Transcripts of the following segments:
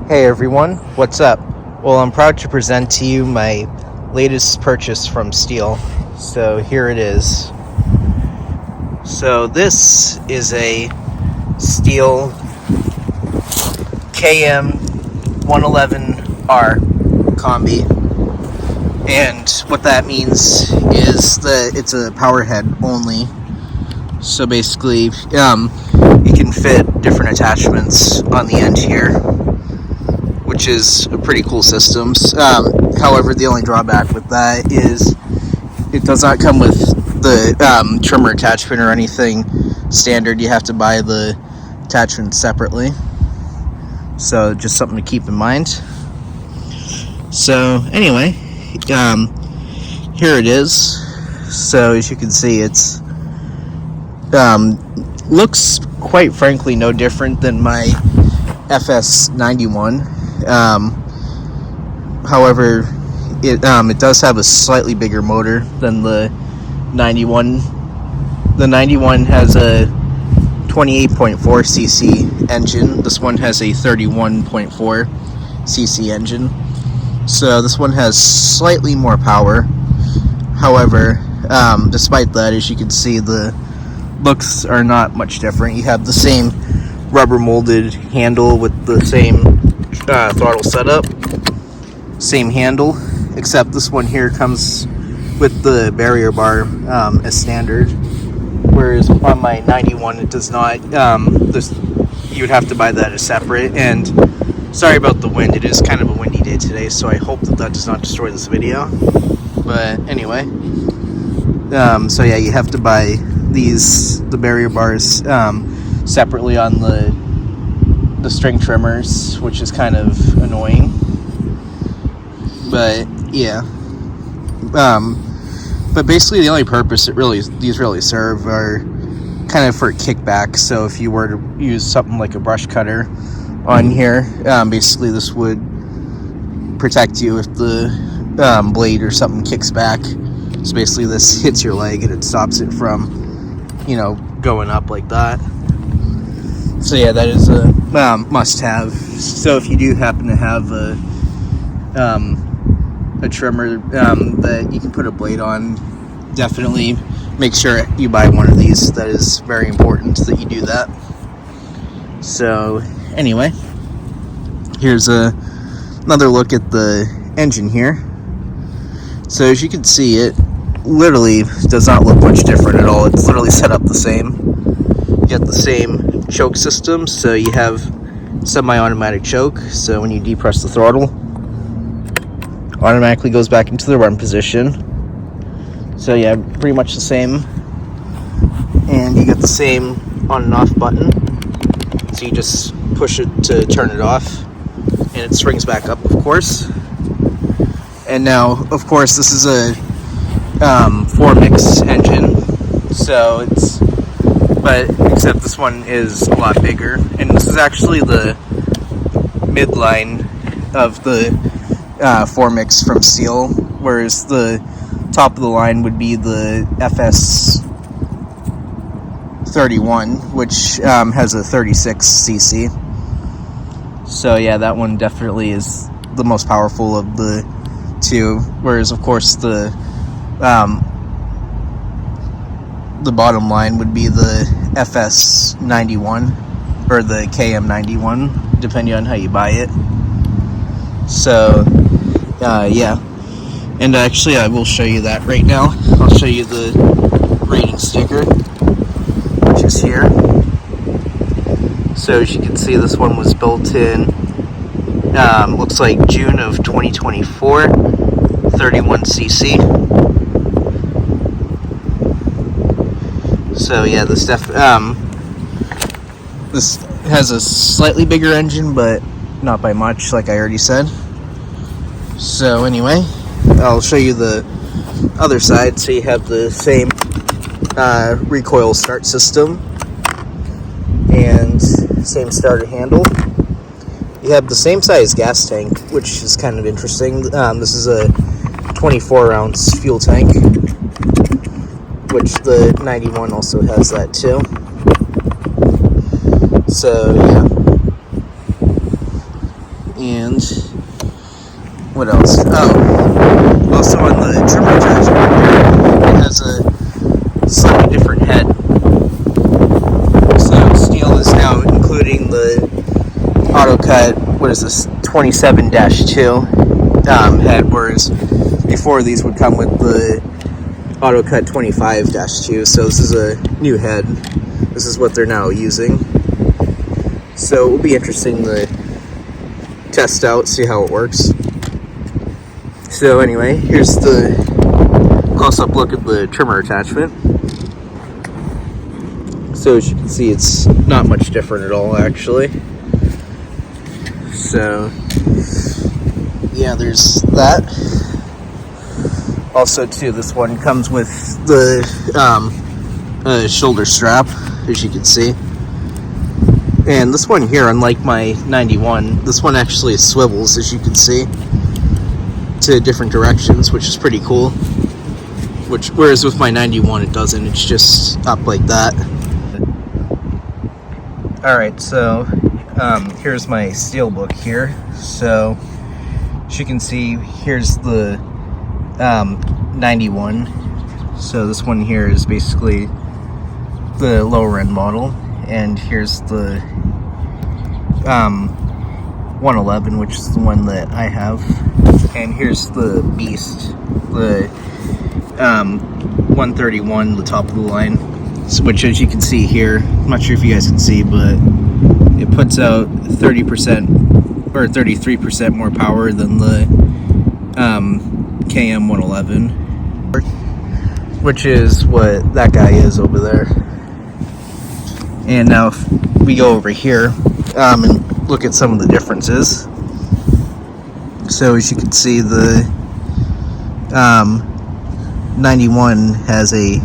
Hey everyone, what's up? Well, I'm proud to present to you my latest purchase from Stihl. So here it is. So this is a Stihl KM111R combi, and what that means is that it's a power head only. So basically, you can fit different attachments on the end here, which is a pretty cool system. However, the only drawback with that is it does not come with the trimmer attachment or anything standard. You have to buy the attachment separately. So just something to keep in mind. So anyway, here it is. So as you can see, it's looks quite frankly no different than my FS91. However, it does have a slightly bigger motor than the 91. The 91 has a 28.4 cc engine. This one has a 31.4 cc engine. So this one has slightly more power. However, despite that, as you can see, the looks are not much different. You have the same rubber molded handle with the same throttle setup, same handle, except this one here comes with the barrier bar as standard, whereas on my 91 it does not. You would have to buy that as separate. And sorry about the wind, it is kind of a windy day today, so I hope that does not destroy this video. But anyway, so yeah, you have to buy the barrier bars separately on the string trimmers, which is kind of annoying. But yeah, but basically the only purpose these really serve are kind of for kickback. So if you were to use something like a brush cutter on here, basically this would protect you if the blade or something kicks back. So basically this hits your leg and it stops it from, going up like that. So yeah, that is a must-have. So if you do happen to have a trimmer that you can put a blade on, definitely make sure you buy one of these. That is very important that you do that. So anyway, here's another look at the engine here. So as you can see, it literally does not look much different at all. It's literally set up the same. You get the same choke system, so you have semi-automatic choke, so when you depress the throttle, automatically goes back into the run position. So yeah, pretty much the same. And you get the same on and off button, so you just push it to turn it off and it springs back up, of course. And now, of course, this is a 4-mix engine, so except this one is a lot bigger, and this is actually the midline of the 4-mix from Stihl, whereas the top of the line would be the FS31, which has a 36 cc. So yeah, that one definitely is the most powerful of the two, whereas of course the bottom line would be the FS91 or the KM91, depending on how you buy it. So yeah, and actually I will show you that right now. I'll show you the rating sticker, which is here. So as you can see, this one was built in looks like June of 2024, 31 cc. So yeah, this has a slightly bigger engine, but not by much, like I already said. So anyway, I'll show you the other side. So you have the same recoil start system and same starter handle. You have the same size gas tank, which is kind of interesting. This is a 24-ounce fuel tank, which the 91 also has that too. So yeah, And what else? Oh, also on the trimmer attachment here, it has a slightly different head. So Stihl is now including the AutoCut, what is this, 27-2 head, whereas before these would come with the AutoCut 25-2, so this is a new head. This is what they're now using. So it will be interesting to test out, see how it works. So anyway, here's the close-up look at the trimmer attachment. So as you can see, it's not much different at all, actually. So yeah, there's that. Also too, this one comes with the shoulder strap, as you can see. And this one here, unlike my 91, this one actually swivels, as you can see, to different directions, which is pretty cool. Whereas with my 91 it doesn't, it's just up like that. Alright, so here's my Stihl book here. So as you can see, here's the 91. So this one here is basically the lower end model, and here's the 111, which is the one that I have, and here's the Beast, the 131, the top of the line, which, as you can see here, I'm not sure if you guys can see, but it puts out 30% or 33% more power than the KM111, which is what that guy is over there. And now if we go over here and look at some of the differences. So as you can see, the 91 has a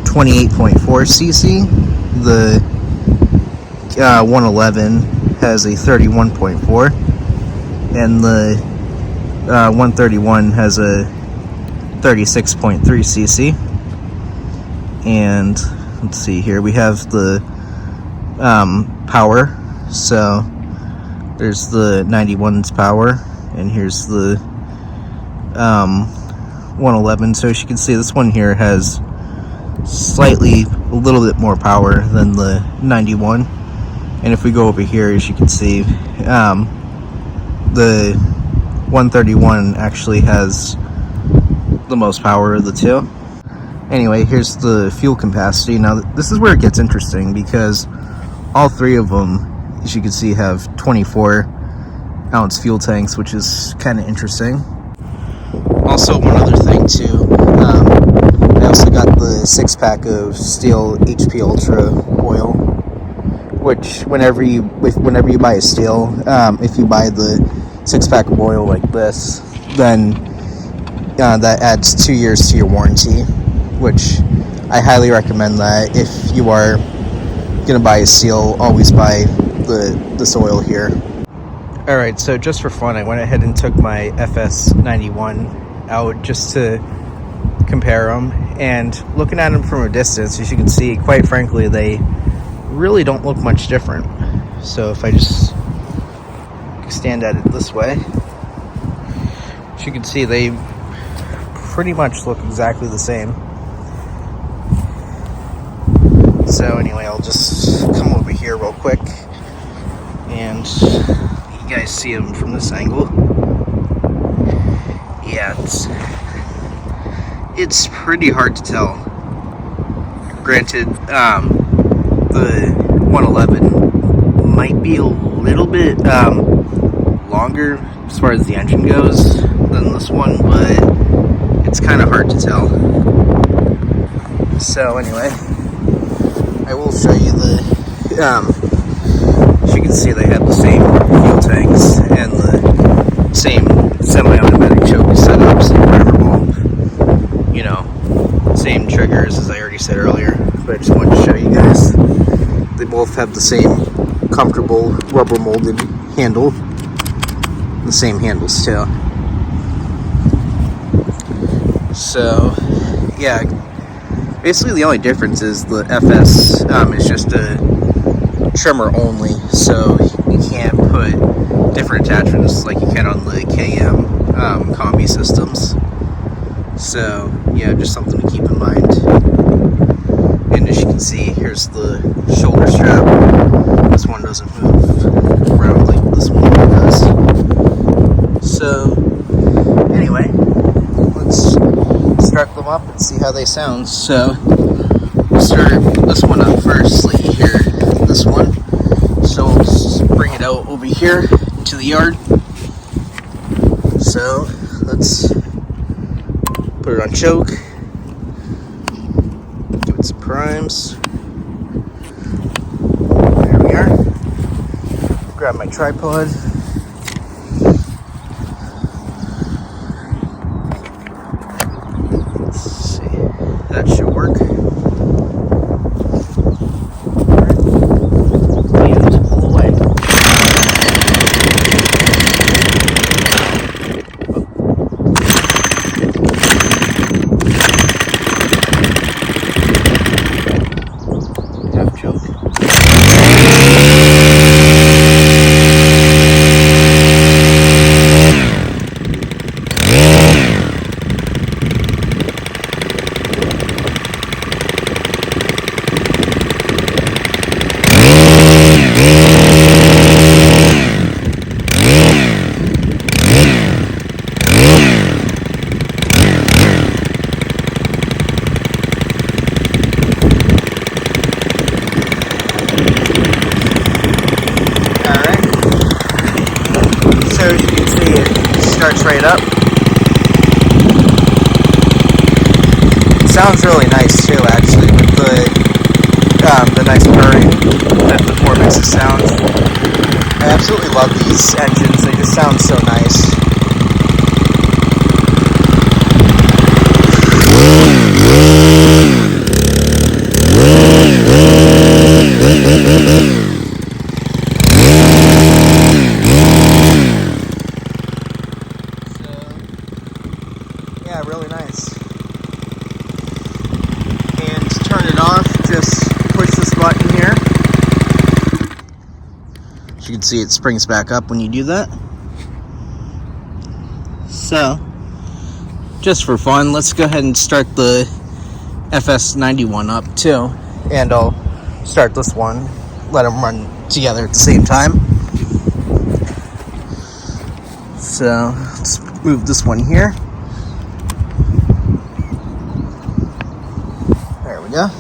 28.4 cc, the 111 has a 31.4, and the 131 has a 36.3 cc. And let's see here, we have the power. So there's the 91's power, and here's the 111. So as you can see, this one here has slightly a little bit more power than the 91. And if we go over here, as you can see, the 131 actually has the most power of the two. Anyway, here's the fuel capacity. Now this is where it gets interesting, because all three of them, as you can see, have 24-ounce fuel tanks, which is kind of interesting. Also, one other thing too, I also got the 6-pack of Stihl HP Ultra oil, which whenever you buy a Stihl, if you buy the 6-pack of oil like this, then that adds 2 years to your warranty, which I highly recommend that. If you are gonna buy a Stihl, always buy this oil here. Alright, so just for fun, I went ahead and took my FS91 out just to compare them, and looking at them from a distance, as you can see, quite frankly, they really don't look much different. So if I just stand at it this way, as you can see, they pretty much look exactly the same. So anyway, I'll just come over here real quick, and you guys see them from this angle. Yeah, it's pretty hard to tell. Granted, the 111 might be a little bit longer as far as the engine goes than this one, but it's kind of hard to tell. So anyway, I will show you the, as you can see, they have the same fuel tanks and the same semi-automatic choke setups and primer bulb, you know, same triggers as I already said earlier, but I just wanted to show you guys. They both have the same comfortable rubber molded handle, the same handles too. So yeah, basically the only difference is the FS is just a trimmer only, so you can't put different attachments like you can on the KM combi systems. So yeah, just something to keep in mind. And as you can see, here's the shoulder strap. This one doesn't move around like this one does. So anyway, let's start them up and see how they sound. So we'll start this one up first, so you hear this one. So we'll just bring it out over here into the yard. So let's put it on choke, give it some primes. There we are. Grab my tripod. Let's see, that should work. So as you can see, it starts right up. It sounds really nice too, actually, with the nice purring that the 4 makes it sound. I absolutely love these engines, they just sound so nice. Yeah, really nice. And to turn it off, just push this button here. As you can see, it springs back up when you do that. So, just for fun, let's go ahead and start the FS91 up too. And I'll start this one, let them run together at the same time. So, let's move this one here. Yeah,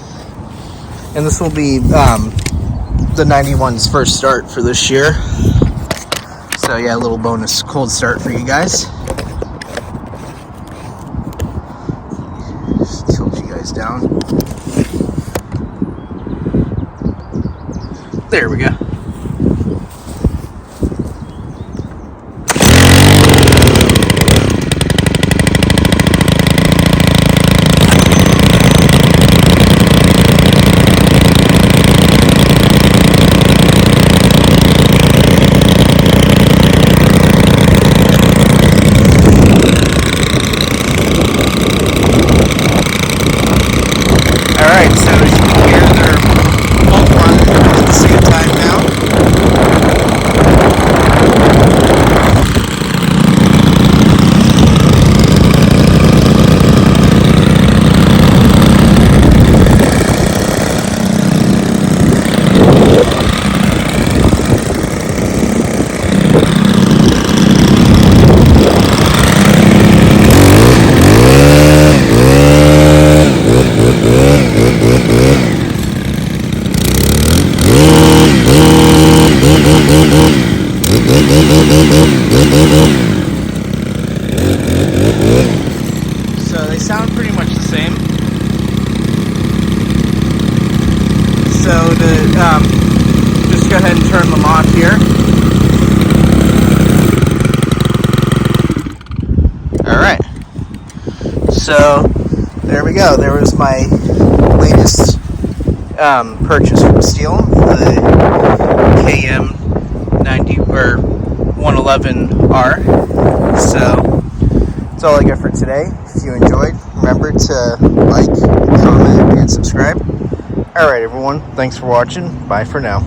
and this will be the 91's first start for this year. So yeah, a little bonus cold start for you guys. Just tilt you guys down. There we go. Alright, so as you can hear, they're both running at the same time now. So they sound pretty much the same. So to just go ahead and turn them off here. Alright. So there we go. There was my latest purchase from Stihl, the KM111R. So that's all I got for today. If you enjoyed, remember to like, comment, and subscribe. Alright everyone, thanks for watching. Bye for now.